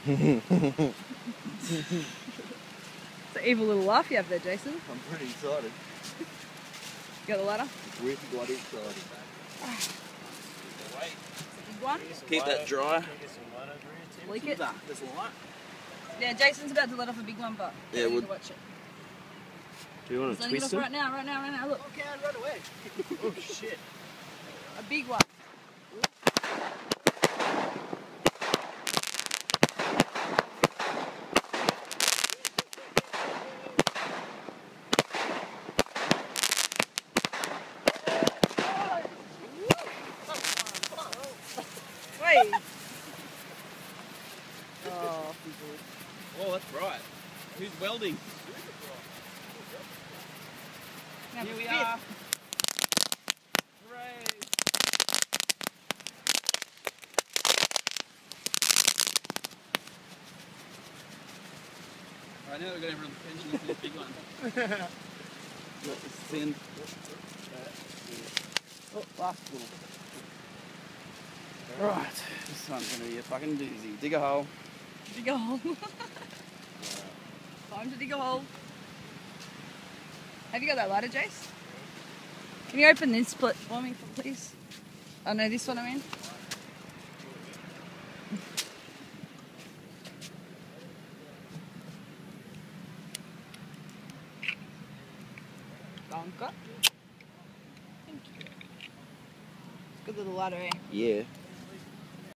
It's an evil little laugh you have there, Jason. I'm pretty excited. You got the ladder? We're bloody excited. Big one? Keep that dry. Leak it? There's light. Yeah, Jason's about to let off a big one, but Yeah, you need we'll- to watch it. Do you want He's to letting it twist off it? right now, right now. Look, Okay, right away. Oh shit. a big one. Wait. Oh, Oh, that's bright. Who's welding? now Here we fifth. are. Hooray. Right now we've got everyone's attention looking at the big one. Look, it's thin. Oh, last little. Right, this one's going to be a fucking doozy. Dig a hole. Dig a hole. Time to dig a hole. Have you got that ladder, Jace? Can you open this split for me, please? Oh no, this one I mean. Danke. Thank you. Good little ladder, eh? Yeah.